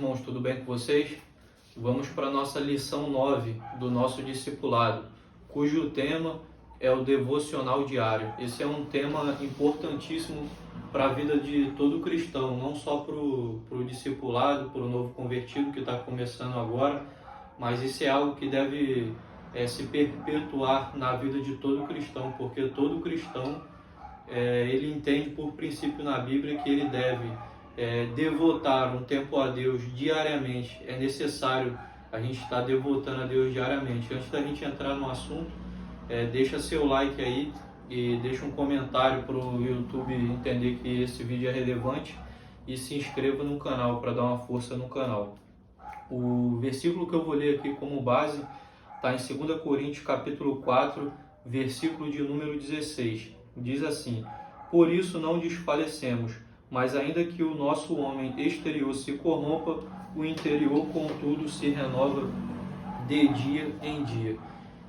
irmãos, tudo bem com vocês? Vamos para a nossa lição 9 do nosso discipulado, cujo tema é o devocional diário. Esse é um tema importantíssimo para a vida de todo cristão, não só para o discipulado, para o novo convertido que está começando agora, mas isso é algo que deve se perpetuar na vida de todo cristão, porque todo cristão ele entende por princípio na Bíblia que ele deve devotar um tempo a Deus diariamente. É necessário a gente estar devotando a Deus diariamente. Antes da gente entrar no assunto, deixa seu like aí e deixa um comentário para o YouTube entender que esse vídeo é relevante e se inscreva no canal para dar uma força no canal. O versículo que eu vou ler aqui como base está em 2 Coríntios capítulo 4, versículo de número 16. Diz assim: por isso não desfalecemos, mas ainda que o nosso homem exterior se corrompa, o interior, contudo, se renova de dia em dia.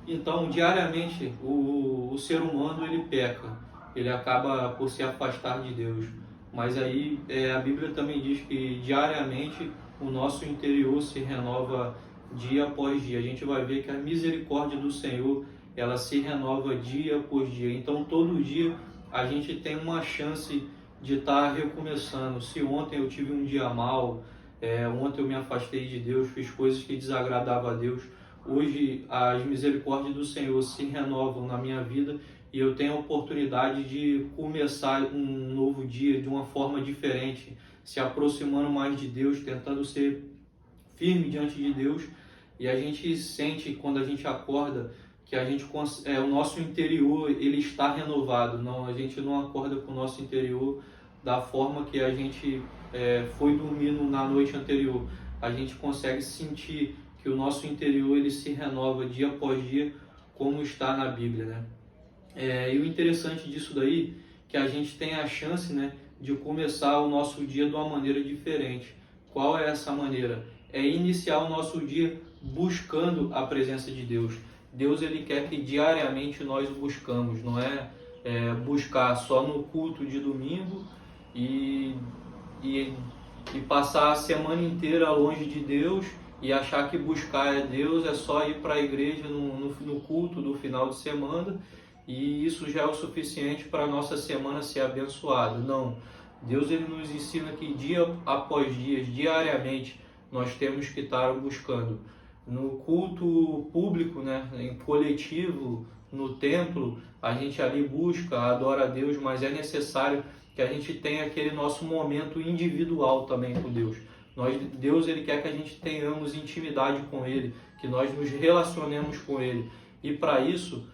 Então, diariamente, o ser humano ele peca, ele acaba por se afastar de Deus. Mas aí a Bíblia também diz que diariamente o nosso interior se renova dia após dia. A gente vai ver que a misericórdia do Senhor, ela se renova dia após dia. Então, todo dia a gente tem uma chance de estar recomeçando. Se ontem eu tive um dia mal, ontem eu me afastei de Deus, fiz coisas que desagradavam a Deus, hoje as misericórdias do Senhor se renovam na minha vida e eu tenho a oportunidade de começar um novo dia de uma forma diferente, se aproximando mais de Deus, tentando ser firme diante de Deus. E a gente sente quando a gente acorda que a gente o nosso interior ele está renovado. Não, a gente não acorda com o nosso interior da forma que a gente foi dormindo na noite anterior. A gente consegue sentir que o nosso interior ele se renova dia após dia, como está na Bíblia, né? E o interessante disso daí que a gente tem a chance, né, de começar o nosso dia de uma maneira diferente. Qual é essa maneira? É iniciar o nosso dia buscando a presença de Deus. Deus ele quer que diariamente nós o buscamos, não é buscar só no culto de domingo e passar a semana inteira longe de Deus e achar que buscar Deus é só ir para a igreja no culto do final de semana e isso já é o suficiente para a nossa semana ser abençoada. Não, Deus ele nos ensina que dia após dia, diariamente, nós temos que estar buscando. No culto público, né, em coletivo, no templo, a gente ali busca, adora a Deus, mas é necessário que a gente tenha aquele nosso momento individual também com Deus. Deus ele quer que a gente tenhamos intimidade com Ele, que nós nos relacionemos com Ele. E para isso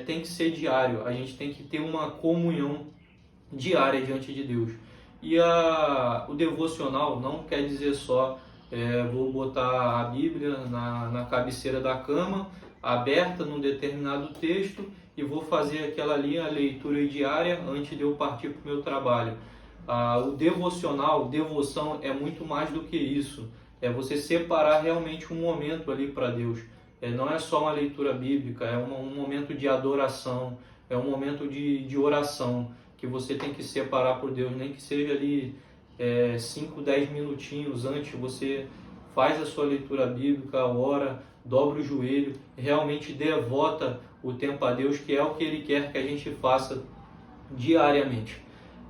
tem que ser diário, a gente tem que ter uma comunhão diária diante de Deus. E o devocional não quer dizer só vou botar a Bíblia na cabeceira da cama, aberta num determinado texto, e vou fazer aquela ali, a leitura diária, antes de eu partir para o meu trabalho. O devocional, devoção é muito mais do que isso. É você separar realmente um momento ali para Deus. Não é só uma leitura bíblica, é um momento de adoração, é um momento de oração, que você tem que separar por Deus, nem que seja ali 5, 10 minutinhos antes, você faz a sua leitura bíblica, ora, dobra o joelho, realmente devota o tempo a Deus, que é o que Ele quer que a gente faça diariamente.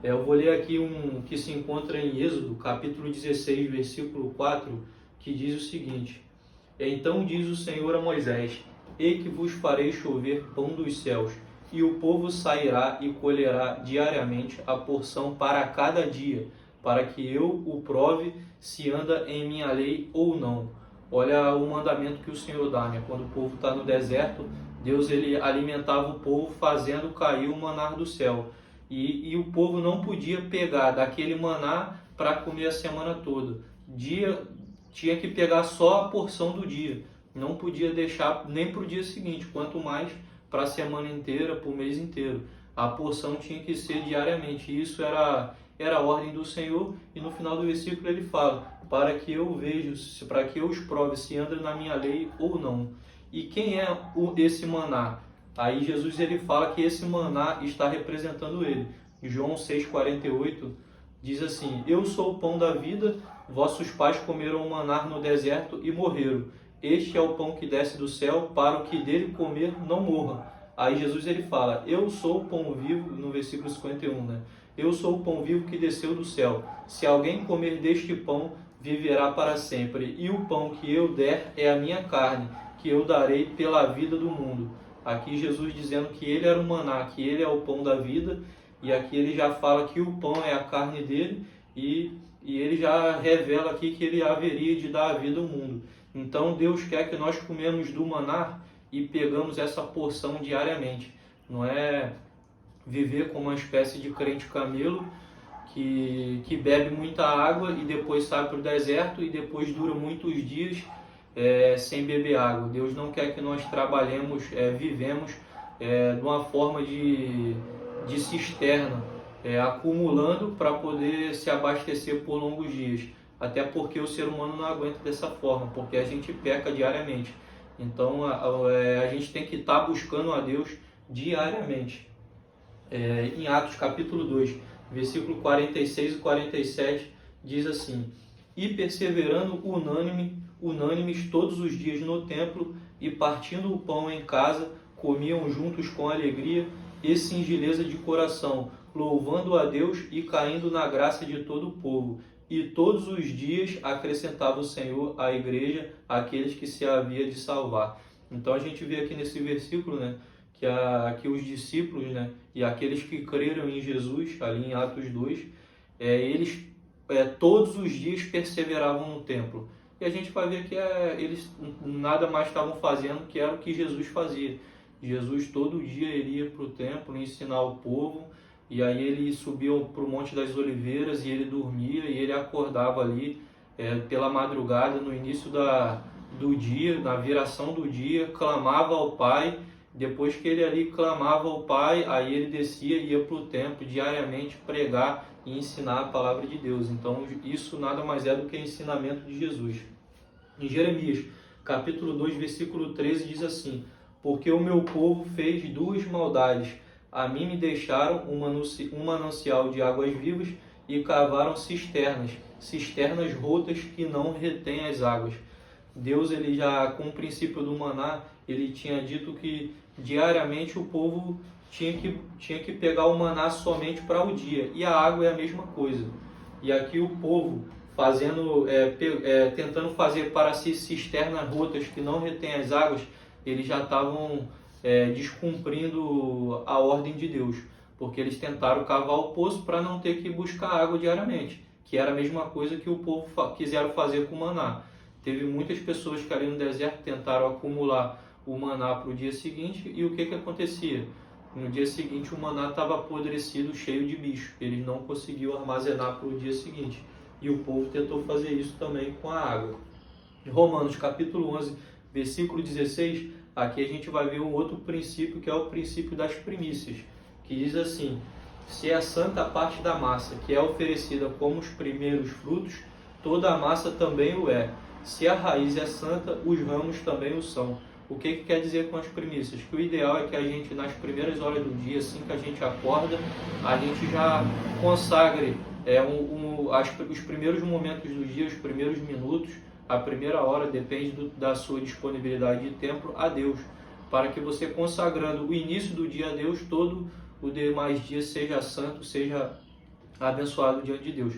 Eu vou ler aqui um que se encontra em Êxodo, capítulo 16, versículo 4, que diz o seguinte: então diz o Senhor a Moisés: eis que vos farei chover pão dos céus, e o povo sairá e colherá diariamente a porção para cada dia, para que eu o prove se anda em minha lei ou não. Olha o mandamento que o Senhor dá, né? Quando o povo está no deserto, Deus ele alimentava o povo fazendo cair o maná do céu. E o povo não podia pegar daquele maná para comer a semana toda. Tinha que pegar só a porção do dia. Não podia deixar nem para o dia seguinte, quanto mais para a semana inteira, para o mês inteiro. A porção tinha que ser diariamente. Isso era a ordem do Senhor. E no final do versículo ele fala: para que eu veja, para que eu os prove se anda na minha lei ou não. E quem é esse maná? Aí Jesus ele fala que esse maná está representando ele. João 6,48 Diz assim: Eu sou o pão da vida, vossos pais comeram o maná no deserto e morreram. Este é o pão que desce do céu, para o que dele comer não morra. Aí Jesus ele fala: Eu sou o pão vivo, no versículo 51, né? Eu sou o pão vivo que desceu do céu. Se alguém comer deste pão, viverá para sempre. E o pão que eu der é a minha carne, que eu darei pela vida do mundo. Aqui Jesus dizendo que ele era o maná, que ele é o pão da vida. E aqui ele já fala que o pão é a carne dele e ele já revela aqui que ele haveria de dar a vida ao mundo. Então Deus quer que nós comemos do maná e pegamos essa porção diariamente. Não é viver como uma espécie de crente camelo que bebe muita água e depois sai para o deserto e depois dura muitos dias sem beber água. Deus não quer que nós trabalhemos, vivemos de uma forma de cisterna, acumulando para poder se abastecer por longos dias. Até porque o ser humano não aguenta dessa forma, porque a gente peca diariamente. Então a gente tem que estar buscando a Deus diariamente. Em Atos capítulo 2, versículo 46 e 47, diz assim: E perseverando unânimes todos os dias no templo, e partindo o pão em casa, comiam juntos com alegria e singeleza de coração, louvando a Deus e caindo na graça de todo o povo. E todos os dias acrescentava o Senhor à igreja aqueles que se havia de salvar. Então a gente vê aqui nesse versículo, né, que os discípulos, né, e aqueles que creram em Jesus, ali em Atos 2, eles todos os dias perseveravam no templo. E a gente vai ver que eles nada mais estavam fazendo que era o que Jesus fazia. Jesus todo dia iria para o templo ensinar o povo, e aí ele subia para o Monte das Oliveiras e ele dormia e ele acordava ali pela madrugada, no início do dia, na viração do dia, clamava ao Pai. Depois que ele ali clamava ao Pai, aí ele descia e ia para o templo diariamente pregar e ensinar a palavra de Deus. Então isso nada mais é do que ensinamento de Jesus. Em Jeremias capítulo 2, versículo 13 diz assim: Porque o meu povo fez duas maldades. A mim me deixaram um manancial de águas vivas e cavaram cisternas rotas que não retêm as águas. Deus, ele já, com o princípio do maná, ele tinha dito que diariamente o povo tinha que pegar o maná somente para o dia. E a água é a mesma coisa. E aqui o povo tentando fazer para si cisternas rotas que não retêm as águas, eles já estavam descumprindo a ordem de Deus, porque eles tentaram cavar o poço para não ter que buscar água diariamente, que era a mesma coisa que o povo quiseram fazer com o maná. Teve muitas pessoas que ali no deserto tentaram acumular o maná para o dia seguinte, e o que acontecia? No dia seguinte o maná estava apodrecido, cheio de bicho, eles não conseguiam armazenar para o dia seguinte, e o povo tentou fazer isso também com a água. Em Romanos capítulo 11, versículo 16, aqui a gente vai ver um outro princípio, que é o princípio das primícias, que diz assim: se é santa a parte da massa, que é oferecida como os primeiros frutos, toda a massa também o é. Se a raiz é santa, os ramos também o são. O que quer dizer com as primícias? Que o ideal é que a gente, nas primeiras horas do dia, assim que a gente acorda, a gente já consagre os primeiros momentos do dia, os primeiros minutos, a primeira hora, depende da sua disponibilidade de tempo, a Deus, para que você, consagrando o início do dia a Deus, todo o demais dia seja santo, seja abençoado diante de Deus.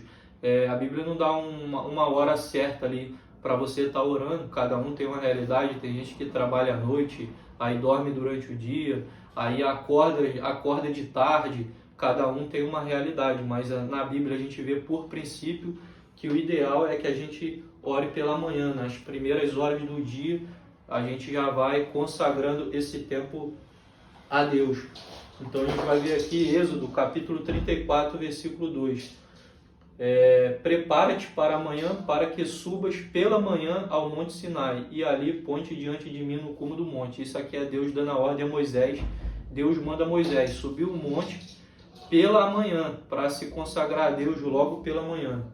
A Bíblia não dá uma hora certa ali para você estar orando, cada um tem uma realidade. Tem gente que trabalha à noite, aí dorme durante o dia, aí acorda de tarde, cada um tem uma realidade, mas na Bíblia a gente vê por princípio que o ideal é que a gente ore pela manhã, nas primeiras horas do dia, a gente já vai consagrando esse tempo a Deus. Então a gente vai ver aqui Êxodo capítulo 34, versículo 2. Prepara-te para amanhã, para que subas pela manhã ao monte Sinai, e ali põe-te diante de mim no cume do monte. Isso aqui é Deus dando a ordem a Moisés. Deus manda Moisés subir o monte pela manhã, para se consagrar a Deus logo pela manhã.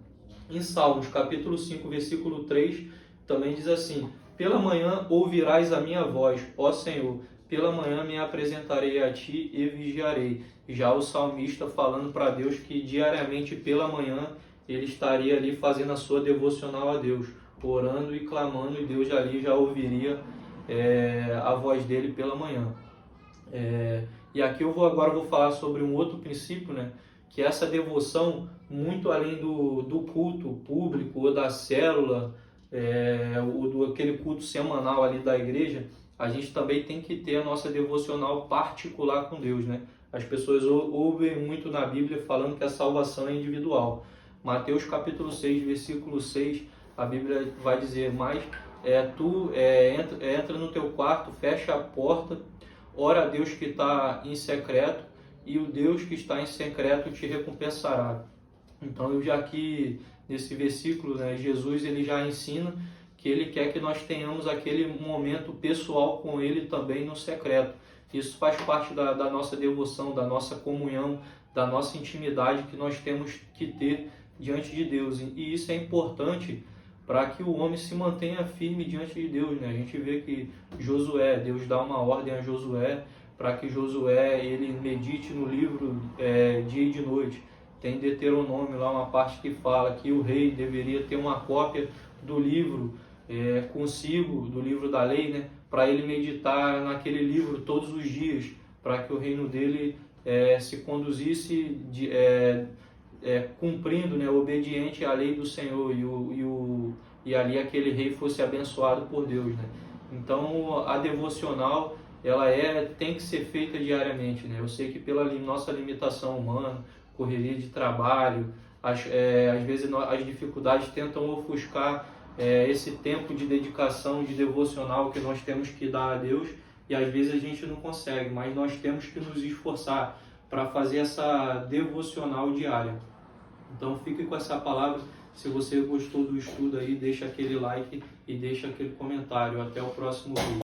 Em Salmos capítulo 5, versículo 3, também diz assim: pela manhã ouvirás a minha voz, ó Senhor, pela manhã me apresentarei a ti e vigiarei. Já o salmista falando para Deus que diariamente pela manhã ele estaria ali fazendo a sua devocional a Deus, orando e clamando, e Deus ali já ouviria a voz dele pela manhã. E aqui eu agora vou falar sobre um outro princípio, né? Que essa devoção, muito além do culto público ou da célula, ou do aquele culto semanal ali da igreja, a gente também tem que ter a nossa devocional particular com Deus, né? As pessoas ouvem muito na Bíblia falando que a salvação é individual. Mateus capítulo 6, versículo 6, a Bíblia vai dizer: mas entra no teu quarto, fecha a porta, ora a Deus que está em secreto, e o Deus que está em secreto te recompensará. Então, eu já aqui nesse versículo, né, Jesus ele já ensina que ele quer que nós tenhamos aquele momento pessoal com ele também no secreto. Isso faz parte da nossa devoção, da nossa comunhão, da nossa intimidade que nós temos que ter diante de Deus. E isso é importante para que o homem se mantenha firme diante de Deus, né? A gente vê que Josué, Deus dá uma ordem a Josué para que Josué ele medite no livro dia e de noite. Tem Deuteronômio lá uma parte que fala que o rei deveria ter uma cópia do livro consigo, do livro da lei, né? Para ele meditar naquele livro todos os dias, para que o reino dele se conduzisse cumprindo, né, obediente à lei do Senhor, e ali aquele rei fosse abençoado por Deus, né? Então a devocional ela tem que ser feita diariamente, né? Eu sei que pela nossa limitação humana, correria de trabalho, às vezes as dificuldades tentam ofuscar esse tempo de dedicação, de devocional que nós temos que dar a Deus, e às vezes a gente não consegue, mas nós temos que nos esforçar para fazer essa devocional diária. Então fique com essa palavra. Se você gostou do estudo aí, deixa aquele like e deixa aquele comentário. Até o próximo vídeo.